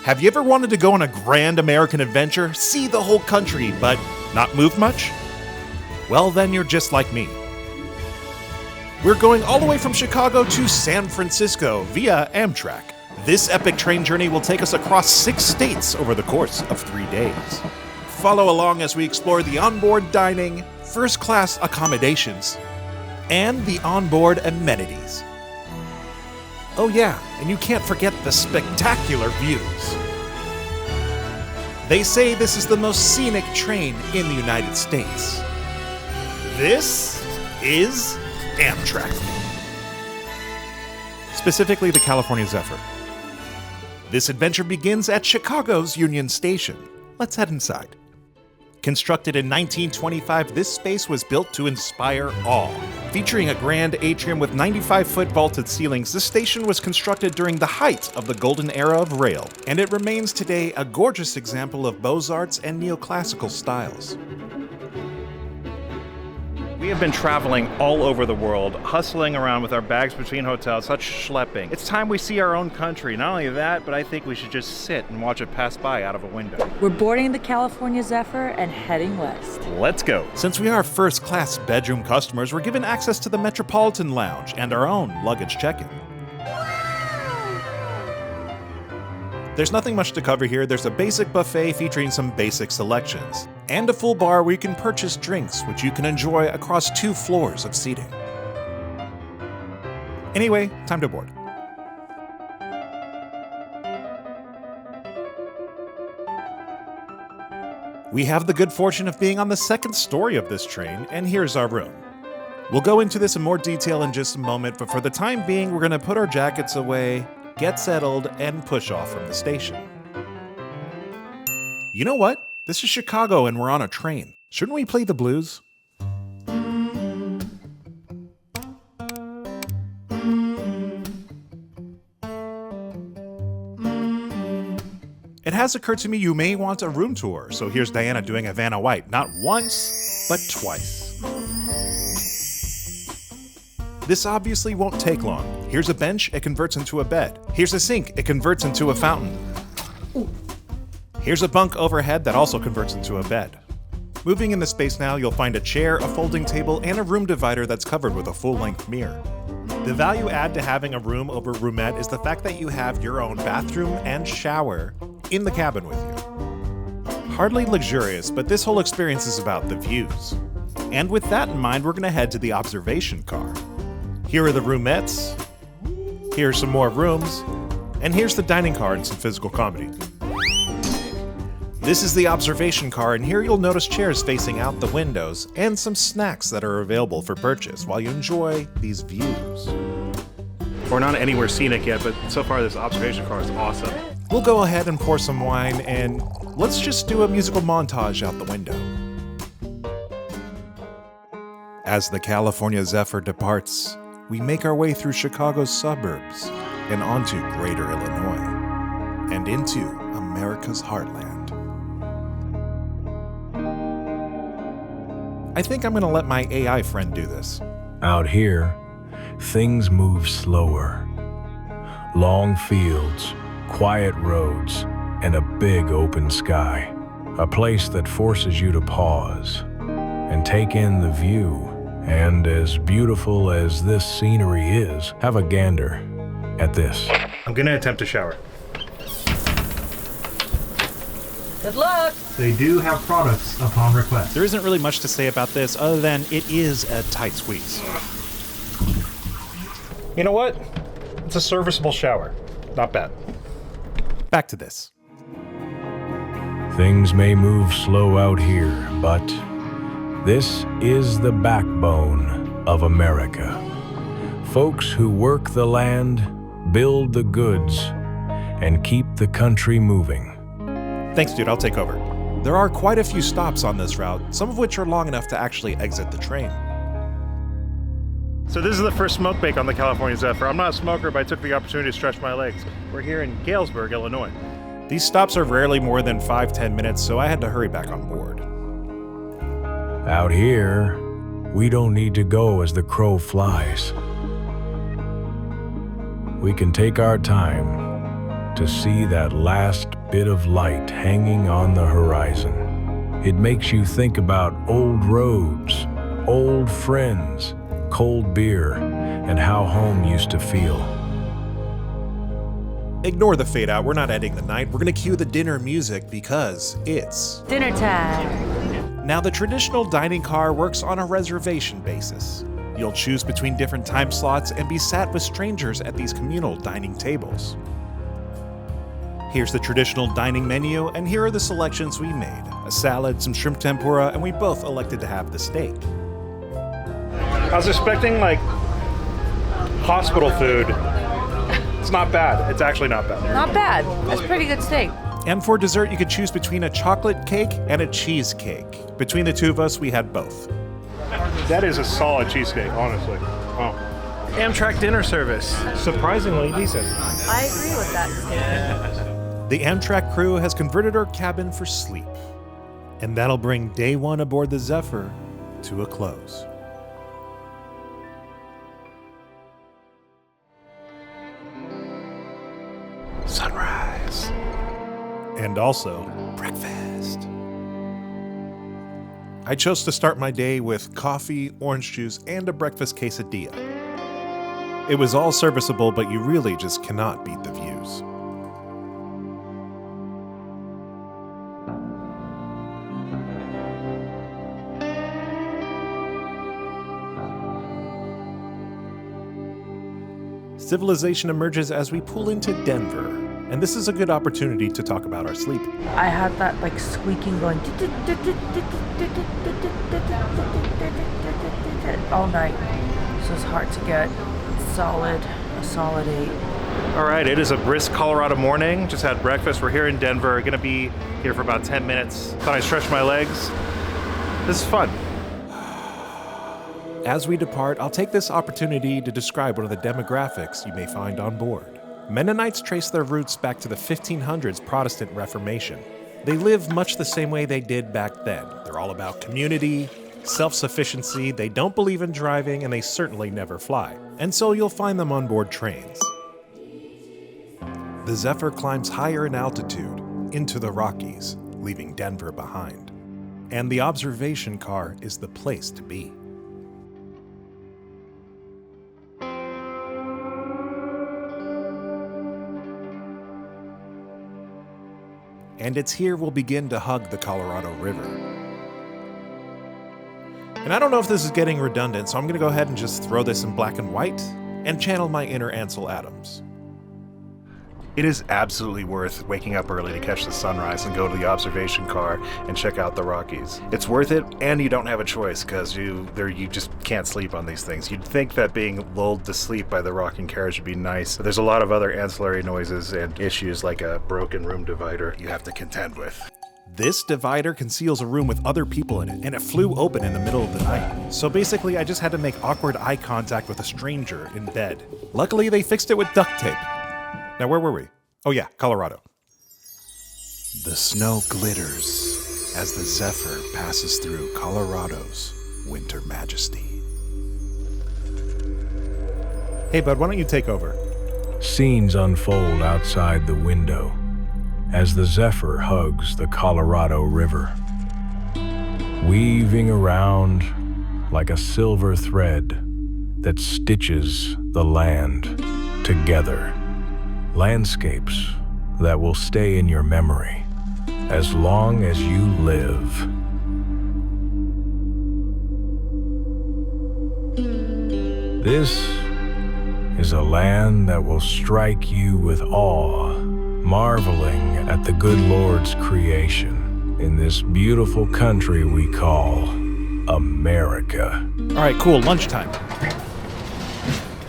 Have you ever wanted to go on a grand American adventure, see the whole country, but not move much? Well, then you're just like me. We're going all the way from Chicago to San Francisco via Amtrak. This epic train journey will take us across 6 states over the course of 3 days. Follow along as we explore the onboard dining, first-class accommodations, and the onboard amenities. Oh yeah, and you can't forget the spectacular views. They say this is the most scenic train in the United States. This is Amtrak. Specifically the California Zephyr. This adventure begins at Chicago's Union Station. Let's head inside. Constructed in 1925, this space was built to inspire awe. Featuring a grand atrium with 95-foot vaulted ceilings, this station was constructed during the height of the golden era of rail, and it remains today a gorgeous example of Beaux-Arts and neoclassical styles. We have been traveling all over the world, hustling around with our bags between hotels, such schlepping. It's time we see our own country. Not only that, but I think we should just sit and watch it pass by out of a window. We're boarding the California Zephyr and heading west. Let's go. Since we are first-class bedroom customers, we're given access to the Metropolitan lounge and our own luggage check-in. There's nothing much to cover here. There's a basic buffet featuring some basic selections, and a full bar where you can purchase drinks, which you can enjoy across 2 floors of seating. Anyway, time to board. We have the good fortune of being on the 2nd story of this train, and here's our room. We'll go into this in more detail in just a moment, but for the time being, we're going to put our jackets away, get settled, and push off from the station. You know what? This is Chicago and we're on a train. Shouldn't we play the blues? It has occurred to me you may want a room tour, so here's Diana doing a Vanna White, not once, but twice. This obviously won't take long. Here's a bench, it converts into a bed. Here's a sink, it converts into a fountain. Here's a bunk overhead that also converts into a bed. Moving in the space now, you'll find a chair, a folding table, and a room divider that's covered with a full-length mirror. The value add to having a room over roomette is the fact that you have your own bathroom and shower in the cabin with you. Hardly luxurious, but this whole experience is about the views. And with that in mind, we're gonna head to the observation car. Here are the roomettes, here are some more rooms, and here's the dining car and some physical comedy. This is the observation car, and here you'll notice chairs facing out the windows and some snacks that are available for purchase while you enjoy these views. We're not anywhere scenic yet, but so far this observation car is awesome. We'll go ahead and pour some wine, and let's just do a musical montage out the window. As the California Zephyr departs, we make our way through Chicago's suburbs and onto Greater Illinois and into America's heartland. I think I'm gonna let my AI friend do this. Out here, things move slower. Long fields, quiet roads, and a big open sky. A place that forces you to pause and take in the view. And as beautiful as this scenery is, have a gander at this. I'm gonna attempt to shower. Good luck! They do have products upon request. There isn't really much to say about this other than it is a tight squeeze. You know what? It's a serviceable shower. Not bad. Back to this. Things may move slow out here, but this is the backbone of America. Folks who work the land, build the goods, and keep the country moving. Thanks, dude, I'll take over. There are quite a few stops on this route, some of which are long enough to actually exit the train. So this is the first smoke break on the California Zephyr. I'm not a smoker, but I took the opportunity to stretch my legs. We're here in Galesburg, Illinois. These stops are rarely more than 5-10 minutes, so I had to hurry back on board. Out here, we don't need to go as the crow flies. We can take our time to see that last bit of light hanging on the horizon. It makes you think about old roads, old friends, cold beer, and how home used to feel. Ignore the fade out, we're not ending the night. We're gonna cue the dinner music because it's Dinner time. Now, the traditional dining car works on a reservation basis. You'll choose between different time slots and be sat with strangers at these communal dining tables. Here's the traditional dining menu, and here are the selections we made. A salad, some shrimp tempura, and we both elected to have the steak. I was expecting like hospital food. It's not bad. It's actually not bad. Not bad. That's pretty good steak. And for dessert, you could choose between a chocolate cake and a cheesecake. Between the two of us, we had both. That is a solid cheesecake, honestly. Wow. Amtrak dinner service. Surprisingly decent. I agree with that statement. The Amtrak crew has converted our cabin for sleep. And that'll bring day one aboard the Zephyr to a close. Sunrise. And also breakfast. I chose to start my day with coffee, orange juice, and a breakfast quesadilla. It was all serviceable, but you really just cannot beat the views. Civilization emerges as we pull into Denver, and this is a good opportunity to talk about our sleep. I had that like squeaking going all night. So it's hard to get a solid 8. All right, it is a brisk Colorado morning. Just had breakfast. We're here in Denver. Gonna be here for about 10 minutes. Thought I'd stretch my legs. This is fun. As we depart, I'll take this opportunity to describe one of the demographics you may find on board. Mennonites trace their roots back to the 1500s Protestant Reformation. They live much the same way they did back then. They're all about community, self-sufficiency, they don't believe in driving, and they certainly never fly. And so you'll find them on board trains. The Zephyr climbs higher in altitude, into the Rockies, leaving Denver behind. And the observation car is the place to be. And it's here we'll begin to hug the Colorado River. And I don't know if this is getting redundant, so I'm gonna go ahead and just throw this in black and white and channel my inner Ansel Adams. It is absolutely worth waking up early to catch the sunrise and go to the observation car and check out the Rockies. It's worth it, and you don't have a choice because you just can't sleep on these things. You'd think that being lulled to sleep by the rocking carriage would be nice. There's a lot of other ancillary noises and issues like a broken room divider you have to contend with. This divider conceals a room with other people in it, and it flew open in the middle of the night. So basically, I just had to make awkward eye contact with a stranger in bed. Luckily, they fixed it with duct tape. Now, where were we? Oh yeah, Colorado. The snow glitters as the Zephyr passes through Colorado's winter majesty. Hey bud, why don't you take over? Scenes unfold outside the window as the Zephyr hugs the Colorado River, weaving around like a silver thread that stitches the land together. Landscapes that will stay in your memory as long as you live. This is a land that will strike you with awe, marveling at the good Lord's creation in this beautiful country we call America. All right, cool, lunchtime.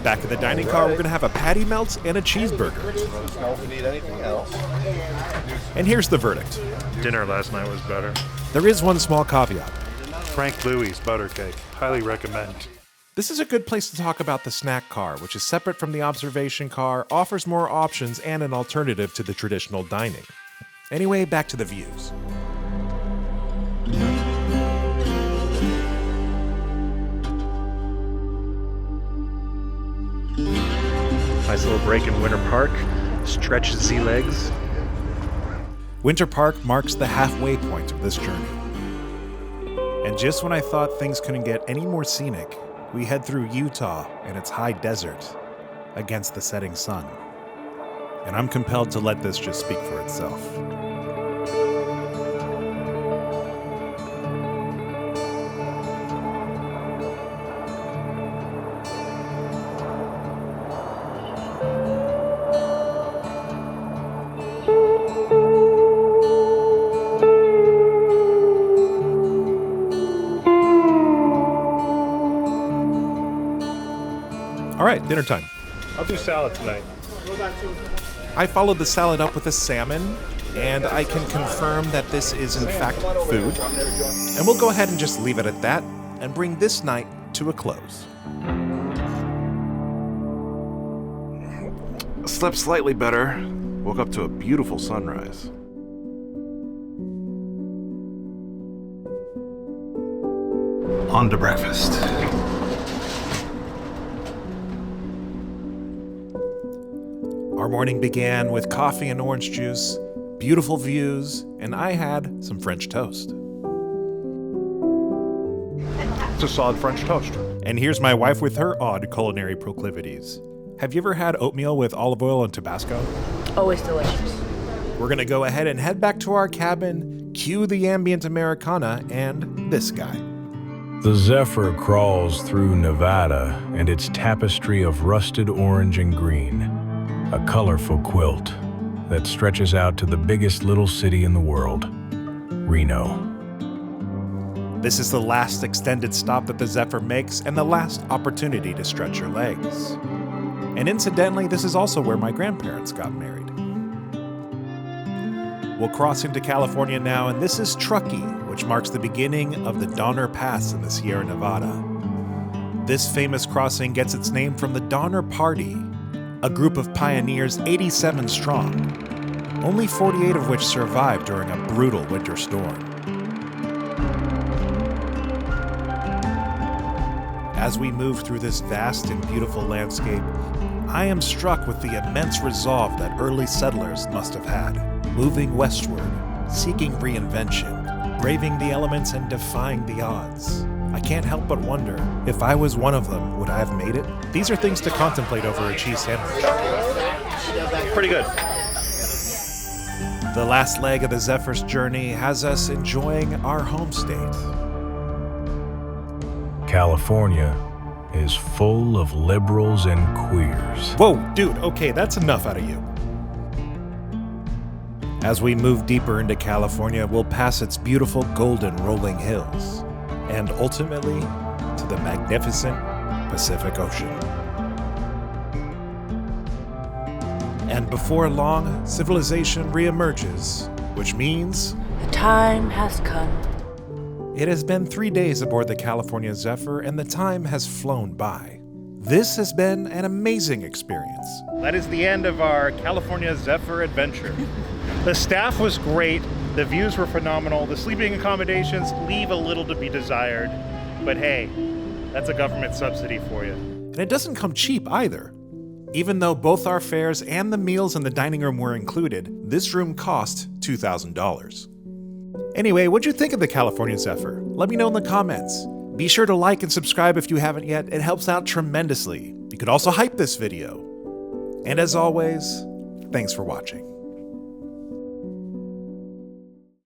Back in the dining car, we're gonna have a patty melt and a cheeseburger. And here's the verdict. Dinner last night was better. There is one small caveat. Frank Louis butter cake. Highly recommend. This is a good place to talk about the snack car, which is separate from the observation car, offers more options, and an alternative to the traditional dining. Anyway, back to the views. Nice little break in Winter Park. Stretch the legs. Winter Park marks the halfway point of this journey. And just when I thought things couldn't get any more scenic, we head through Utah and its high desert against the setting sun. And I'm compelled to let this just speak for itself. All right, dinner time. I'll do salad tonight. I followed the salad up with a salmon, and I can confirm that this is in fact food. And we'll go ahead and just leave it at that and bring this night to a close. Slept slightly better. Woke up to a beautiful sunrise. On to breakfast. Our morning began with coffee and orange juice, beautiful views, and I had some French toast. It's a solid French toast. And here's my wife with her odd culinary proclivities. Have you ever had oatmeal with olive oil and Tabasco? Always delicious. We're gonna go ahead and head back to our cabin, cue the ambient Americana, and this guy. The Zephyr crawls through Nevada and its tapestry of rusted orange and green, a colorful quilt that stretches out to the biggest little city in the world, Reno. This is the last extended stop that the Zephyr makes and the last opportunity to stretch your legs. And incidentally, this is also where my grandparents got married. We'll cross into California now, and this is Truckee, which marks the beginning of the Donner Pass in the Sierra Nevada. This famous crossing gets its name from the Donner Party, a group of pioneers 87 strong, only 48 of which survived during a brutal winter storm. As we move through this vast and beautiful landscape, I am struck with the immense resolve that early settlers must have had, moving westward, seeking reinvention, braving the elements and defying the odds. I can't help but wonder, if I was one of them, would I have made it? These are things to contemplate over a cheese sandwich. Pretty good. The last leg of the Zephyr's journey has us enjoying our home state. California is full of liberals and queers. Whoa, dude, okay, that's enough out of you. As we move deeper into California, we'll pass its beautiful golden rolling hills, and ultimately to the magnificent Pacific Ocean. And before long, civilization reemerges, which means The time has come. it has been 3 days aboard the California Zephyr, and the time has flown by. This has been an amazing experience. That is the end of our California Zephyr adventure. The staff was great. The views were phenomenal. The sleeping accommodations leave a little to be desired. But hey, that's a government subsidy for you. And it doesn't come cheap either. Even though both our fares and the meals in the dining room were included, this room cost $2,000. Anyway, what'd you think of the California Zephyr? Let me know in the comments. Be sure to like and subscribe if you haven't yet. It helps out tremendously. You could also hype this video. And as always, thanks for watching.